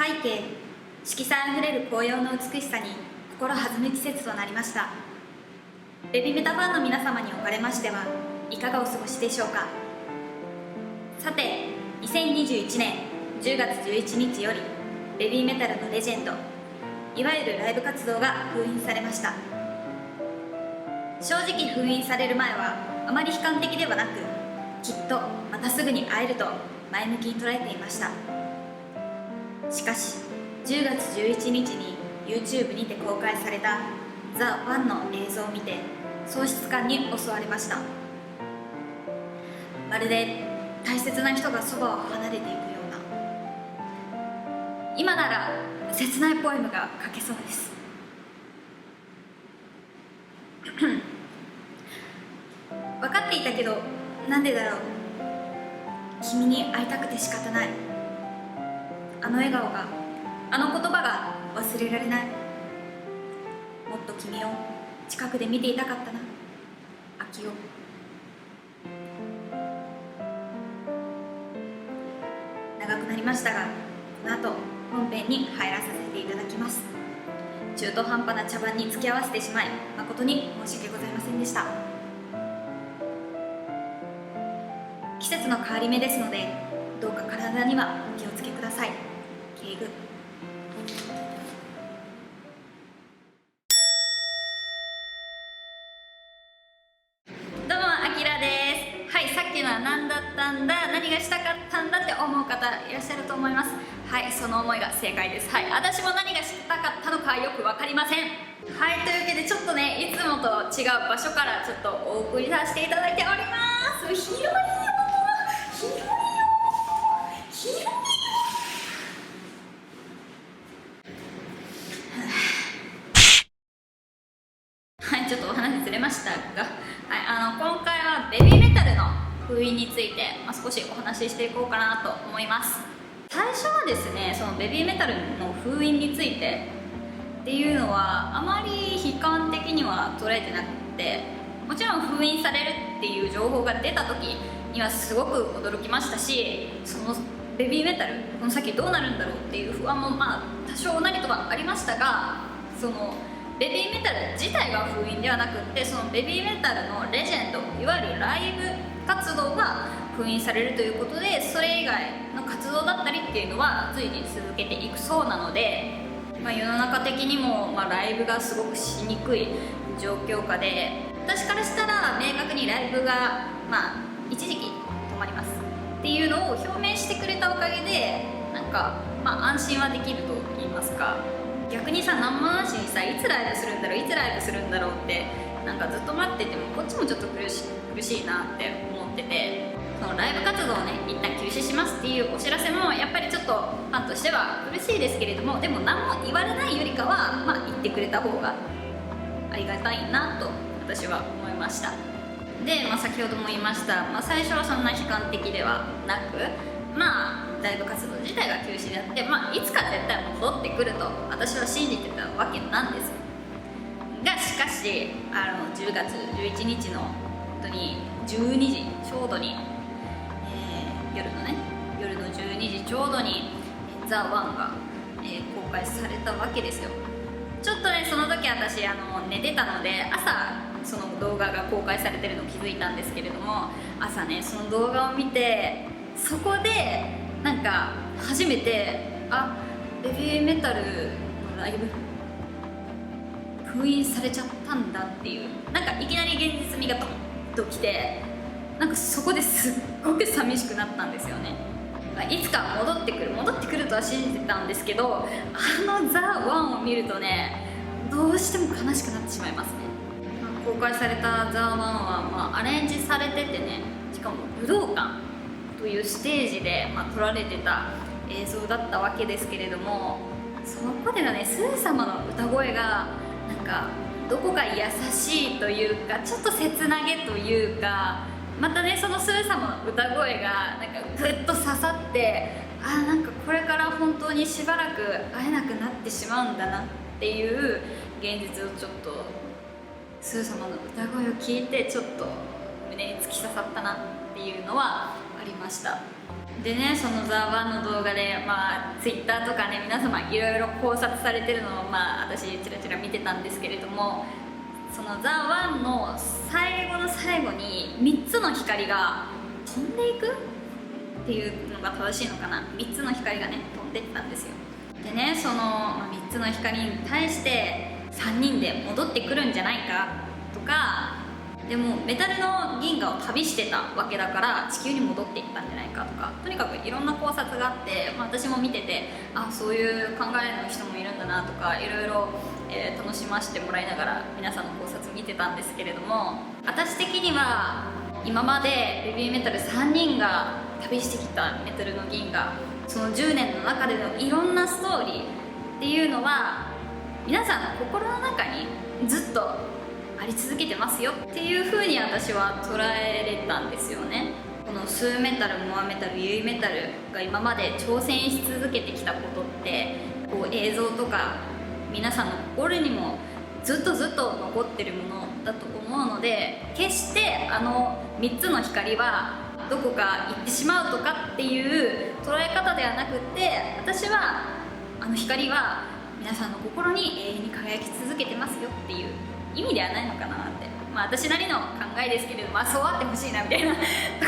背景、色彩あふれる紅葉の美しさに心弾む季節となりました。ベビメタファンの皆様におかれましてはいかがお過ごしでしょうか。さて、2021年10月11日よりベビーメタルのレジェンド、いわゆるライブ活動が封印されました。正直封印される前はあまり悲観的ではなく、きっとまたすぐに会えると前向きに捉えていました。しかし10月11日に YouTube にて公開された THE1 の映像を見て喪失感に襲われました。まるで大切な人がそばを離れていくような、今なら切ないポエムが書けそうです。分かっていたけど、なんでだろう。君に会いたくて仕方ない。あの笑顔が、あの言葉が忘れられない。もっと君を近くで見ていたかったな、秋代。長くなりましたが、この後本編に入らさせていただきます。中途半端な茶番に付き合わせてしまい誠に申し訳ございませんでした。季節の変わり目ですので、どうか体にはお気をつけください。敬具。どうも、あきらです。はい、さっきのは何だったんだ、何がしたかったんだって思う方いらっしゃると思います。はい、その思いが正解です。はい、私も何がしたかったのかよく分かりません。はい、というわけでちょっとね、いつもと違う場所からちょっとお送りさせていただいております。広いよ、広いよ、広いよ。はい、ちょっとお話ずれましたが、はい、今回はベビーメタルの封印について、少しお話ししていこうかなと思います。最初はですね、そのベビーメタルの封印についてっていうのはあまり悲観的には捉えてなくて、もちろん封印されるっていう情報が出た時にはすごく驚きましたし、そのベビーメタルこの先どうなるんだろうっていう不安も多少なりとはありましたが、そのベビーメタル自体が封印ではなくって、そのベビーメタルのレジェンド、いわゆるライブ活動が封印されるということで、それ以外の活動だったりっていうのは随時続けていくそうなので、世の中的にも、ライブがすごくしにくい状況下で、私からしたら明確にライブが、一時期止まりますっていうのを表明してくれたおかげで、なんか、安心はできると言いますか。逆にさ、何もなしにさ、いつライブするんだろう、いつライブするんだろうってなんかずっと待ってても、こっちもちょっと苦しいなって思ってて、そのライブ活動をね、一旦休止しますっていうお知らせもやっぱりちょっとファンとしては苦しいですけれども、でも何も言われないよりかは、言ってくれた方がありがたいなと私は思いました。で、先ほども言いました、最初はそんな悲観的ではなく、ライブ活動自体が休止であって、いつか絶対戻ってくると私は信じてたわけなんですが、しかし10月11日の本当に12時ちょうどに、夜の12時ちょうどに「THE1」が、公開されたわけですよ。ちょっとね、その時私寝てたので、朝その動画が公開されてるのを気づいたんですけれども、朝ね、その動画を見て、そこでなんか初めて、ベビーメタルのライブ封印されちゃったんだっていう、なんかいきなり現実味がドンときて、なんかそこですっごく寂しくなったんですよね。いつか戻ってくるとは信じてたんですけど、THE1 を見るとね、どうしても悲しくなってしまいますね。公開された THE1 は、アレンジされててね、しかも武道館というステージで、撮られてた映像だったわけですけれども、そこでのね、スー様の歌声がなんかどこか優しいというか、ちょっと切なげというか、またね、そのスー様の歌声がなんかグッと刺さって、なんかこれから本当にしばらく会えなくなってしまうんだなっていう現実をちょっと、スー様の歌声を聞いてちょっと胸に突き刺さったなっていうのはありました。でね、そのザ・ワンの動画で、Twitter とかね、皆様いろいろ考察されてるのを、私チラチラ見てたんですけれども、そのザ・ワンの最後の最後に3つの光が飛んでいくっていうのが正しいのかな。3つの光がね飛んでったんですよ。でね、その3つの光に対して3人で戻ってくるんじゃないかとか、でもメタルの銀河を旅してたわけだから地球に戻っていったんじゃないかとか、とにかくいろんな考察があって、私も見てて、そういう考えの人もいるんだなとか、いろいろ楽しませてもらいながら皆さんの考察見てたんですけれども、私的には今までベビーメタル3人が旅してきたメタルの銀河、その10年の中でのいろんなストーリーっていうのは皆さんの心の中にずっとあり続けてますよっていう風に私は捉えれたんですよね。このスーメタル、モアメタル、ユイメタルが今まで挑戦し続けてきたことって、こう映像とか皆さんの心にもずっと残ってるものだと思うので、決して3つの光はどこか行ってしまうとかっていう捉え方ではなくって、私は光は皆さんの心に永遠に輝き続けてますよっていう意味ではないのかなって、私なりの考えですけれども、そうあってほしいなみたいなと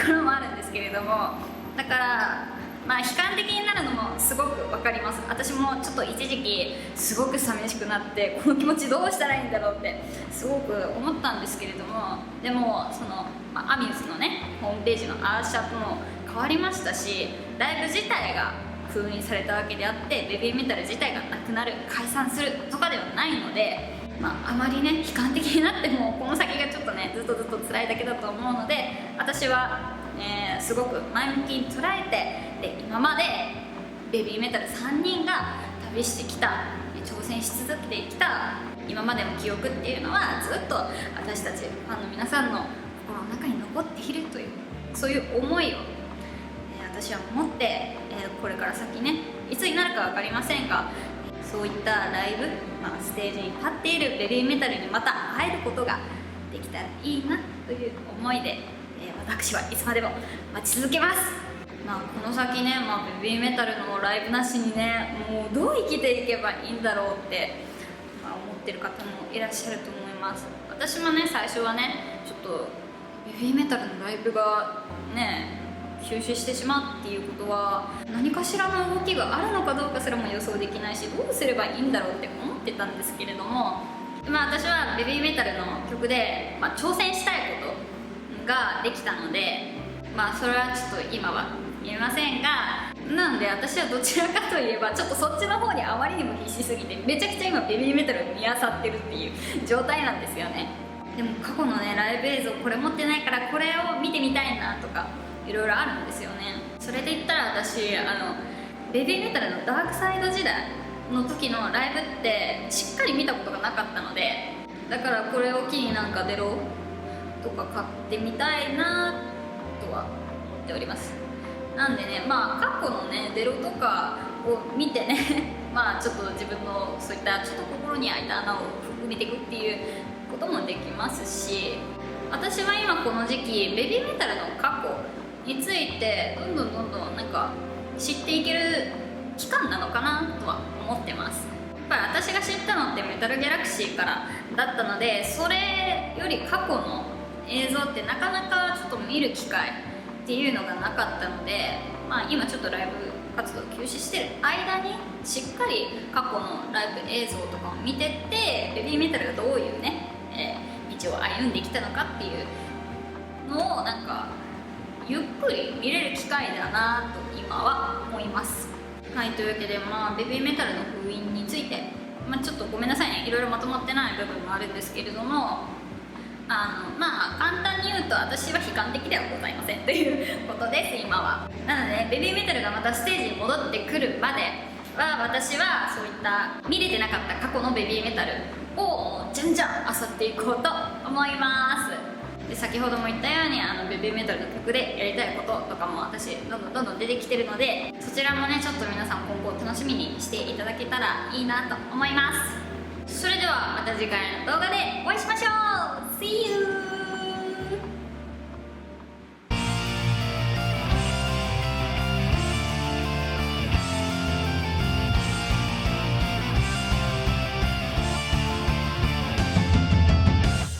ころもあるんですけれども、だから悲観的になるのもすごく分かります。私もちょっと一時期すごく寂しくなって、この気持ちどうしたらいいんだろうってすごく思ったんですけれども、でもその、アミューズのねホームページのアーシャーとも変わりましたし、ライブ自体が封印されたわけであって、ベビーメタル自体がなくなる、解散するとかではないので、あまりね悲観的になってもこの先がちょっとねずっと辛いだけだと思うので、私は、すごく前向きに捉えて、で今までベビーメタル3人が旅してきた、挑戦し続けてきた今までの記憶っていうのはずっと私たちファンの皆さんの心の中に残っているという、そういう思いを、私は持って、これから先ねいつになるか分かりませんが、そういったライブ、ステージに立っているベビーメタルにまた会えることができたらいいなという思いで、私はいつまでも待ち続けます。この先ね、ベビーメタルのライブなしにね、もうどう生きていけばいいんだろうって、思ってる方もいらっしゃると思います。私もね最初はねちょっとベビーメタルのライブがね休止してしまうっていうことは何かしらの動きがあるのかどうかすらも予想できないし、どうすればいいんだろうって思ってたんですけれども、私はベビーメタルの曲で、挑戦したいことができたので、それはちょっと今は言えませんが、なので私はどちらかといえばちょっとそっちの方にあまりにも必死すぎて、めちゃくちゃ今ベビーメタルを見漁ってるっていう状態なんですよね。でも過去のねライブ映像これ持ってないからこれを見てみたいなとかいろいろあるんですよね。それで言ったら私ベビーメタルのダークサイド時代の時のライブってしっかり見たことがなかったので、だからこれを機にデロとか買ってみたいなとは思っております。なんでね、過去のねデロとかを見てねちょっと自分のそういったちょっと心に開いた穴を埋めていくっていうこともできますし、私は今この時期ベビーメタルの過去についてどんどん知っていける期間なのかなとは思ってます。やっぱり私が知ったのってメタルギャラクシーからだったので、それより過去の映像ってなかなかちょっと見る機会っていうのがなかったので、今ちょっとライブ活動休止してる間にしっかり過去のライブ映像とかを見てってベビーメタルがどういうね、道を歩んできたのかっていうのをゆっくり見れる機会だなと今は思います。はい、というわけでベビーメタルの封印について、ちょっとごめんなさいね、いろいろまとまってない部分もあるんですけれども、簡単に言うと私は悲観的ではございませんということです今は。なのでベビーメタルがまたステージに戻ってくるまでは、私はそういった見れてなかった過去のベビーメタルをじゃんじゃん漁っていこうと思います。で先ほども言ったようにベビーメタルの曲でやりたいこととかも私どんどん出てきてるので、そちらもねちょっと皆さん今後楽しみにしていただけたらいいなと思います。それではまた次回の動画でお会いしましょう。 See you!